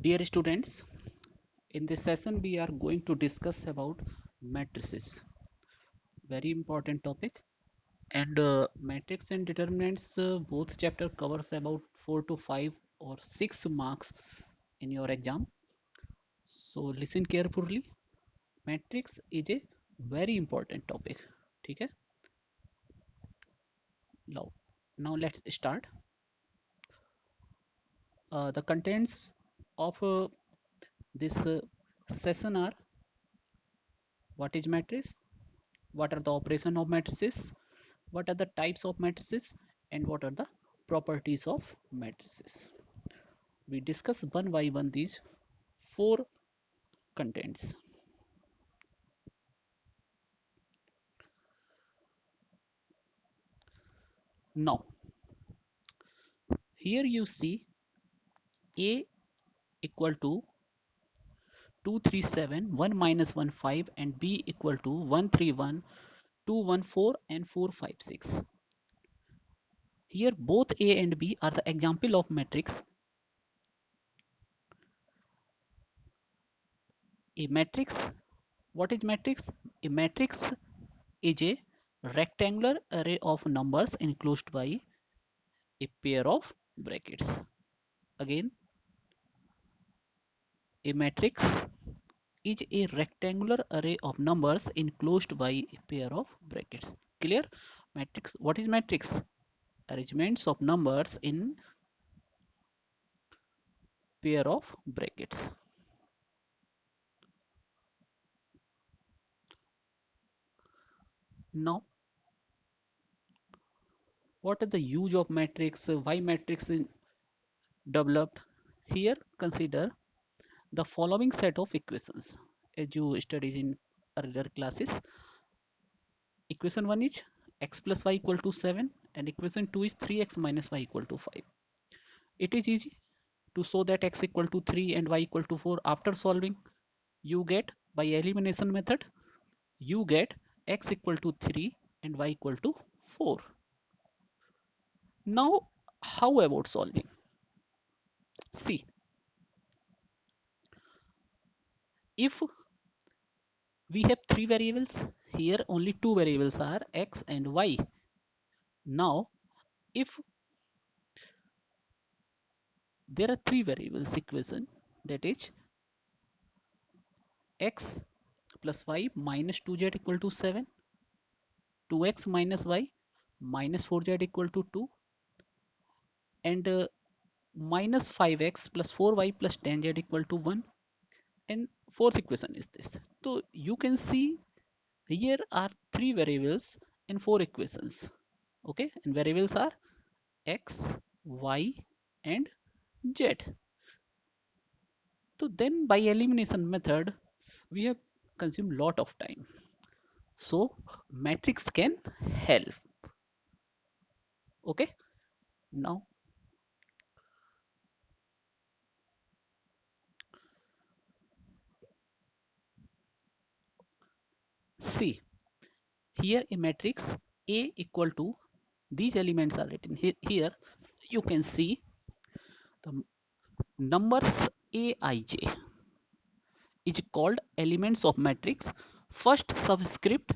Dear students, in this session we are going to discuss about matrices, very important topic. And matrix and determinants, both chapter covers about 4 to 5 or 6 marks in your exam. So listen carefully. Matrix is a very important topic. ठीक है? Now let's start. The contents of this session are: what is matrix, what are the operation of matrices, what are the types of matrices, and what are the properties of matrices. We discuss one by one these four contents. Now here you see A equal to 237 1 minus 1 5 and B equal to 131 214 and 456. Here both A and B are the example of matrix. A matrix, what is matrix? A matrix is a rectangular array of numbers enclosed by a pair of brackets. Again, a matrix is a rectangular array of numbers enclosed by a pair of brackets. Clear? Matrix. What is matrix? Arrangements of numbers in pair of brackets. Now, what are the use of matrix? Why matrix is developed? Here, consider the following set of equations as you studied in earlier classes. Equation 1 is x plus y equal to 7 and equation 2 is 3x minus y equal to 5. It is easy to show that x equal to 3 and y equal to 4. After solving, you get, by elimination method, you get x equal to 3 and y equal to 4. Now how about solving? See, if we have three variables, here only two variables are x and y. Now if there are three variables equation, that is x plus y minus 2z equal to 7, 2x minus y minus 4z equal to 2, and minus 5x plus 4y plus 10z equal to 1, and fourth equation is this. So you can see here are three variables and four equations. Okay, and variables are x, y, and z. So then by elimination method we have consumed lot of time. So matrix can help. Okay, now see, here a matrix A equal to, these elements are written here. You can see the numbers Aij is called elements of matrix. First subscript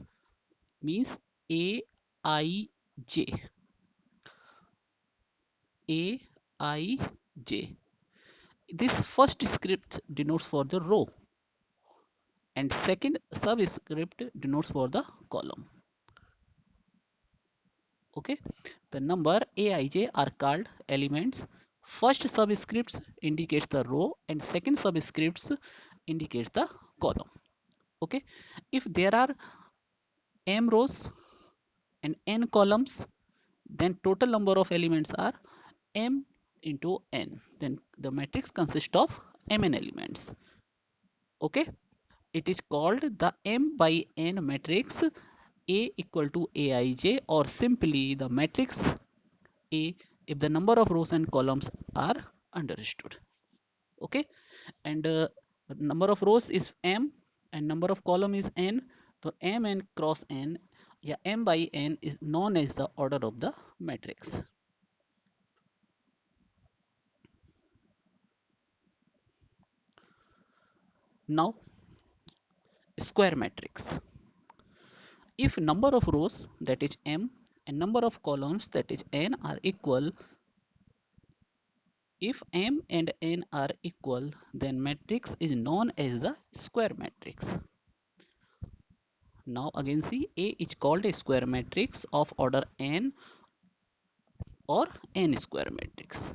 means Aij. Aij. This first script denotes for the row and second subscript denotes for the column. Okay, the number Aij are called elements. First subscripts indicates the row and second subscripts indicates the column. Okay, if there are m rows and n columns, then total number of elements are m into n. Then the matrix consists of mn elements. Okay, it is called the m by n matrix. A equal to Aij, or simply the matrix A if the number of rows and columns are understood. Okay, and number of rows is m and number of column is n. So m n cross n, yeah, m by n is known as the order of the matrix. Now, square matrix. If number of rows, that is m, and number of columns, that is n, are equal, if m and n are equal, then matrix is known as the square matrix. Now again see, A is called a square matrix of order n or n square matrix,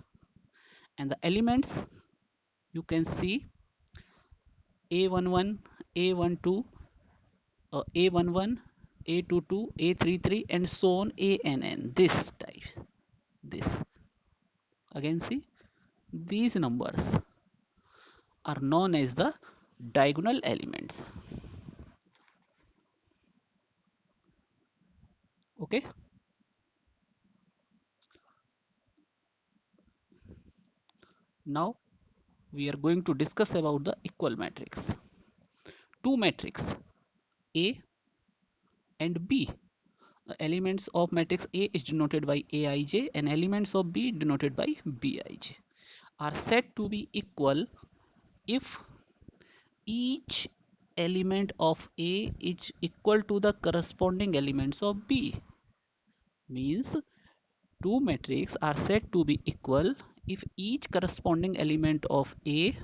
and the elements you can see A11, A12, A11, A22, A33, and so on, ANN. This type, this again see, these numbers are known as the diagonal elements. Okay. Now we are going to discuss about the equal matrix. Two matrix A and B. The elements of matrix A is denoted by Aij and elements of B denoted by Bij are said to be equal if each element of A is equal to the corresponding elements of B. Means two matrices are said to be equal if each corresponding element of A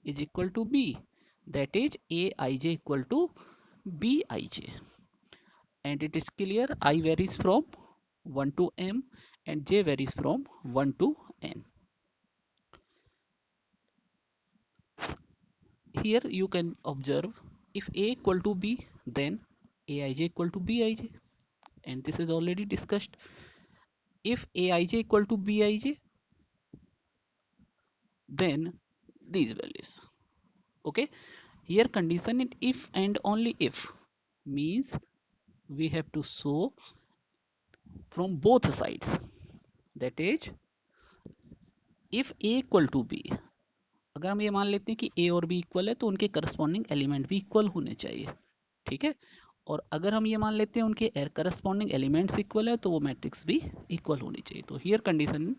is equal to B. That is Aij equal to Bij. And it is clear I varies from 1 to m and j varies from 1 to n. Here you can observe if A equal to B, then Aij equal to Bij, and this is already discussed. If Aij equal to Bij, then these values. Okay, here condition it if and only if, means we have to show from both sides. That is, if A equal to B, अगर हम ये मान लेते हैं कि A और B equal है तो उनके करस्पॉन्डिंग एलिमेंट भी इक्वल होने चाहिए, ठीक है। और अगर हम ये मान लेते हैं उनके करस्पॉन्डिंग एलिमेंट्स इक्वल है तो वो मैट्रिक्स भी इक्वल होनी चाहिए। तो here condition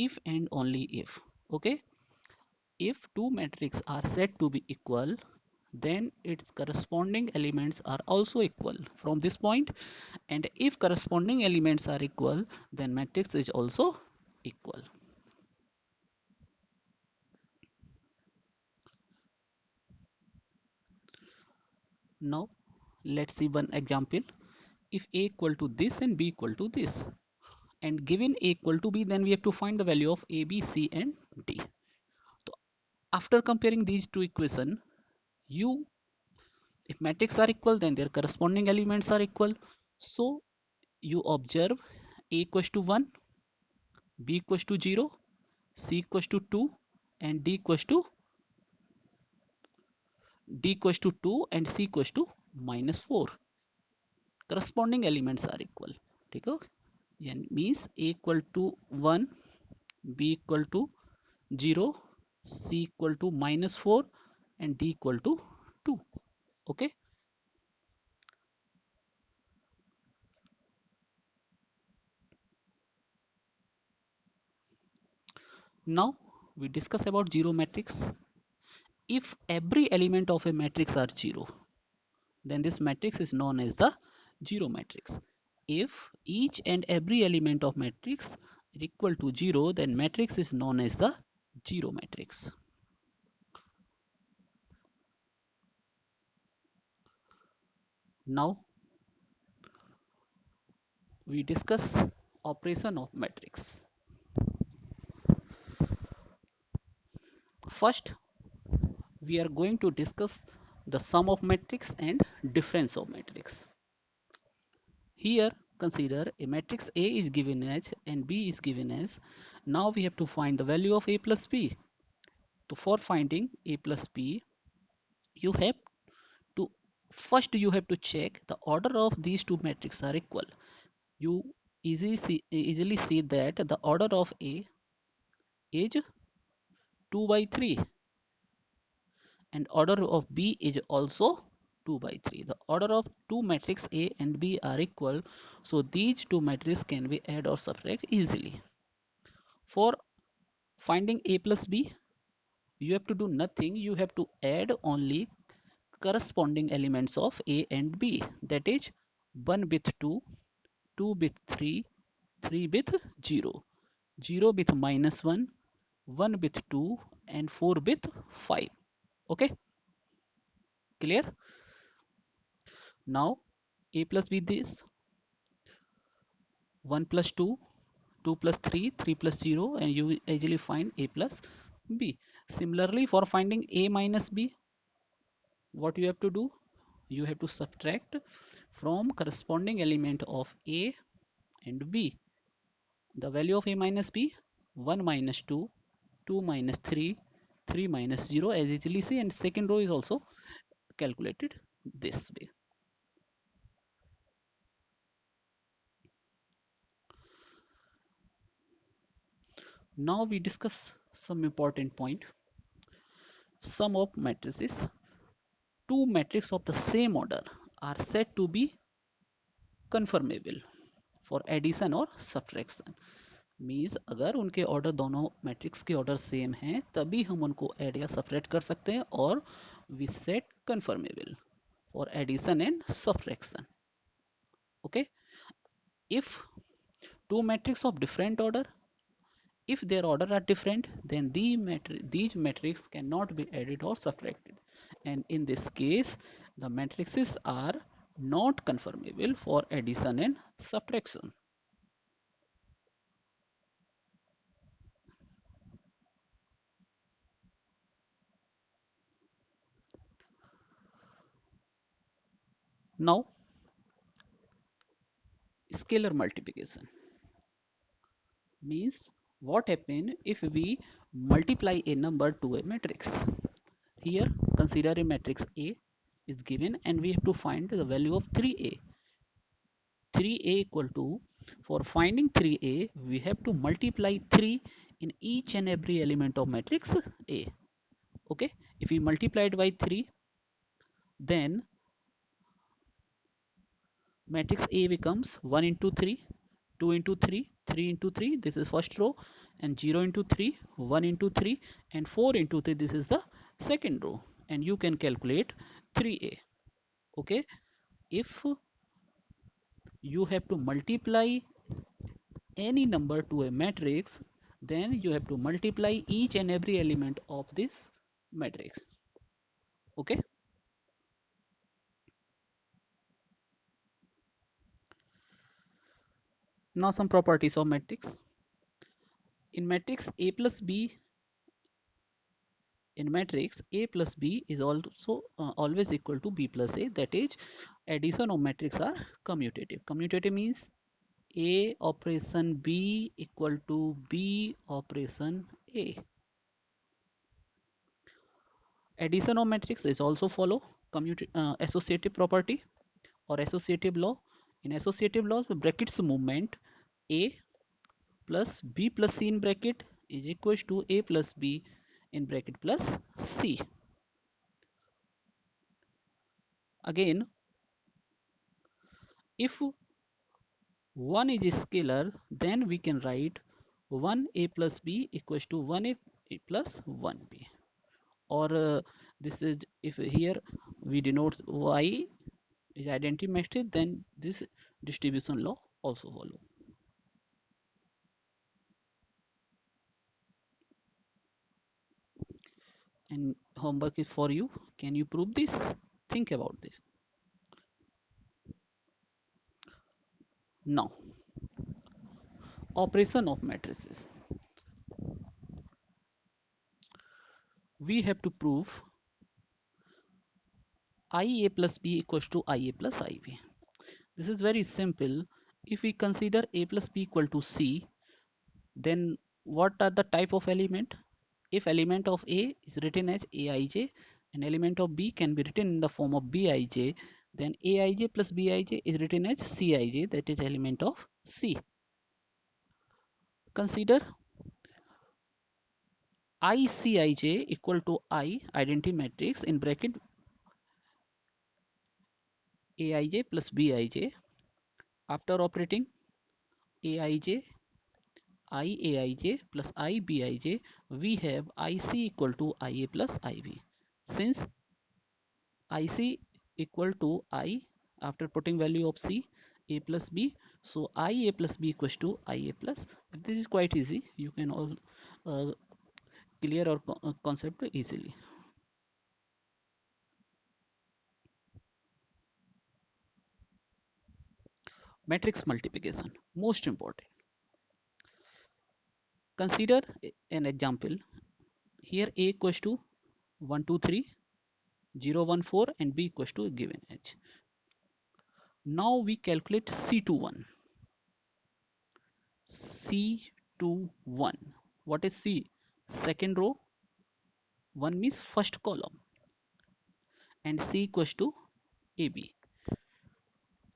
if and only if. Okay, if two matrices are said to be equal, then its corresponding elements are also equal from this point, and if corresponding elements are equal, then matrix is also equal. Now let's see one example. If A equal to this and B equal to this, and given A equal to B, then we have to find the value of A, B, C and D. So after comparing these two equations, you, if matrices are equal, then their corresponding elements are equal. So you observe A equals to 1, B equals to 0, C equals to 2, and D equals to 2 and C equals to -4. Corresponding elements are equal. ठीक है, and means A equal to 1, B equal to 0, C equal to -4, and D equal to 2. Okay. Now we discuss about zero matrix. If every element of a matrix are 0, then this matrix is known as the zero matrix. If each and every element of matrix is equal to 0, then matrix is known as the zero matrix. Now we discuss operation of matrix. First, we are going to discuss the sum of matrix and difference of matrix. Here consider a matrix A is given as and B is given as. Now we have to find the value of A plus B. So for finding A plus B, you have to first you have to check the order of these two matrices are equal. You easily see that the order of A is 2 by 3 and order of B is also 2 by 3. The order of two matrices A and B are equal, so these two matrices can be add or subtract easily. For finding A plus B, You have to do nothing. You have to add only corresponding elements of A and B. That is 1 with 2, 2 with 3, 3 with 0, 0 with minus 1, 1 with 2, and 4 with 5. Okay, clear? Now A plus B this 1 plus 2, 2 plus 3, 3 plus 0, and you will easily find A plus B. Similarly, for finding A minus B, what you have to do? You have to subtract from corresponding element of A and B. The value of A minus B, 1 minus 2, 2 minus 3, 3 minus 0, as easily see, and second row is also calculated this way. Now we discuss some important point. Sum of matrices. Two matrices of the same order are said to be conformable for addition or subtraction. Means अगर उनके order दोनों matrix के order same हैं तभी हम उनको add या subtract कर सकते हैं और we set conformable for addition and subtraction. Okay, if two matrices of different order, if their order are different, then these matrices cannot be added or subtracted, and in this case the matrices are not conformable for addition and subtraction. Now scalar multiplication means what happen if we multiply a number to a matrix. Here consider a matrix A is given and we have to find the value of 3A. 3A equal to, for finding 3A we have to multiply 3 in each and every element of matrix A. Okay, if we multiply it by 3, then matrix A becomes 1 into 3, 2 into 3, 3 into 3, this is first row, and 0 into 3, 1 into 3, and 4 into 3, this is the second row, and you can calculate 3A. Okay, if you have to multiply any number to a matrix, then you have to multiply each and every element of this matrix. Okay, now some properties of matrix. In matrix A plus B, in matrix A plus B is also always equal to B plus A. That is, addition of matrix are commutative. Commutative means A operation B equal to B operation A. Addition of matrix is also follow associative property or associative law. In associative laws, the brackets movement A plus B plus C in bracket is equals to A plus B in bracket plus C. Again, if 1 is scalar, then we can write 1A plus B equals to 1A plus 1B. Or this is, if here we denote Y is identity matrix, then this distribution law also follow. And homework is for you. Can you prove this? Think about this. Now, operation of matrices. We have to prove IA plus B equals to IA plus IB. This is very simple. If we consider A plus B equal to C, then what are the type of element? If element of A is written as Aij and element of B can be written in the form of Bij, then Aij plus Bij is written as Cij, that is element of C. Consider ICij equal to I identity matrix in bracket Aij plus Bij. After operating Aij IAIJ plus IBIJ, we have IC equal to IA plus IB. Since IC equal to I after putting value of C, A plus B, so IA plus B equals to IA plus. This is quite easy. You can all uh, clear our concept easily. Matrix multiplication, most important. Consider an example. Here A equals to 1 2 3 0 1 4 and B equals to given H. Now we calculate C21. C21. What is C? Second row. 1 means first column. And C equals to AB.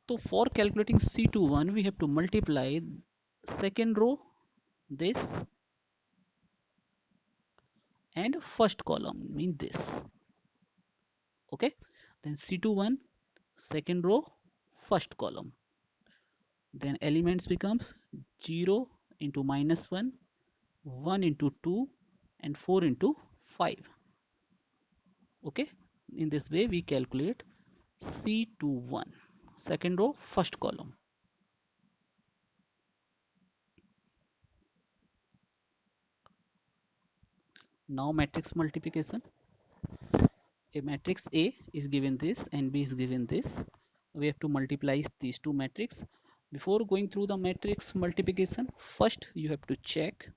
So for calculating C21, we have to multiply second row this and first column mean this. Okay. Then C21 second row first column. Then elements becomes 0 into minus 1, 1 into 2 and 4 into 5. Okay. In this way we calculate C21 second row first column. Now matrix multiplication. A matrix A is given this and B is given this. We have to multiply these two matrices. Before going through the matrix multiplication, first you have to check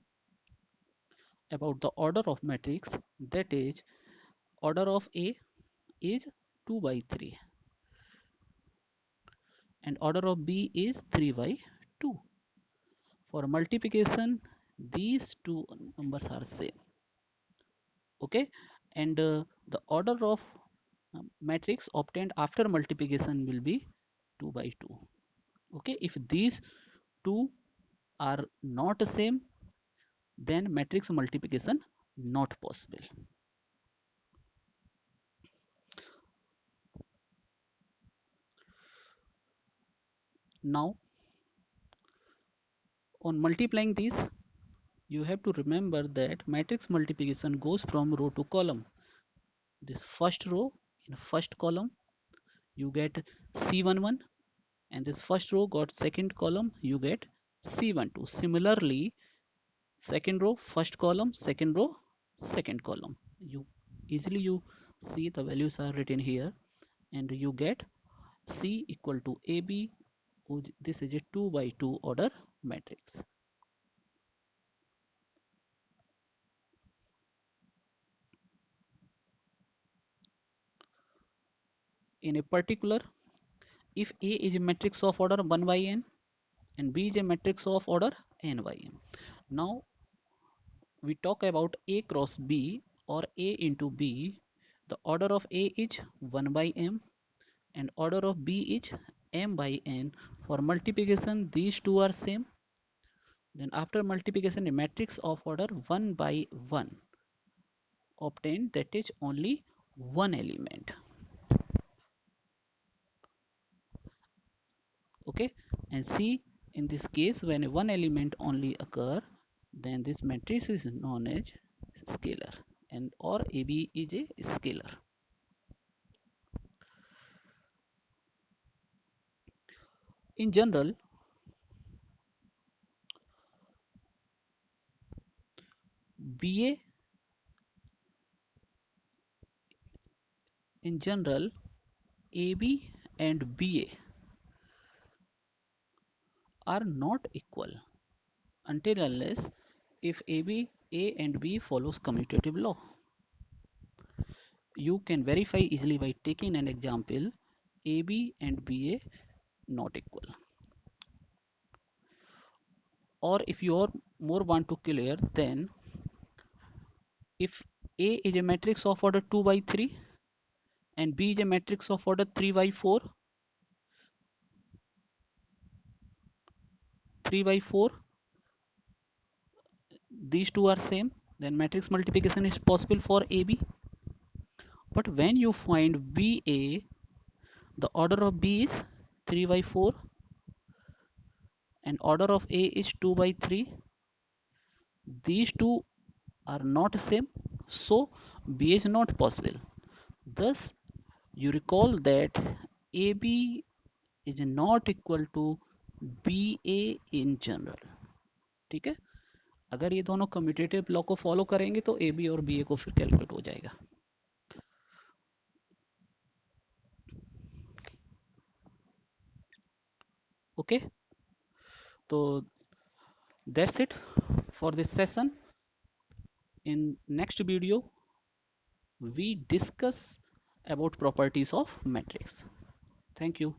about the order of matrix, that is order of A is 2 by 3 and order of B is 3 by 2. For multiplication these two numbers are same. Okay, and the order of matrix obtained after multiplication will be 2 by 2. Okay, if these two are not same, then matrix multiplication not possible. Now on multiplying these, you have to remember that matrix multiplication goes from row to column. This first row in first column you get C11 and this first row got second column you get C12. Similarly, second row first column, second row second column. You easily you see the values are written here and you get C equal to AB. This is a 2 by 2 order matrix. In a particular, if A is a matrix of order 1 by n and B is a matrix of order n by m. Now we talk about A cross B or A into B. The order of A is 1 by m and order of B is m by n. For multiplication these two are same. Then after multiplication a matrix of order 1 by 1 obtained, that is only one element. Okay, and see in this case when one element only occur, then this matrix is known as scalar and or AB is a scalar. In general, BA in general AB and BA are not equal until unless if AB A and B follows commutative law. You can verify easily by taking an example. AB and BA not equal, or if you are more want to clear, then if A is a matrix of order 2 by 3 and B is a matrix of order 3 by 4, 3 by 4, these two are same, then matrix multiplication is possible for AB. But when you find BA, the order of B is 3 by 4 and order of A is 2 by 3, These two are not same, so B is not possible. Thus, you recall that AB is not equal to BA in general. ठीक है, अगर ये दोनों commutative law को follow करेंगे तो A B और B ए को फिर कैलकुलेट हो जाएगा. ओके, तो that's it for this session. In next video we discuss about properties of matrix. Thank you.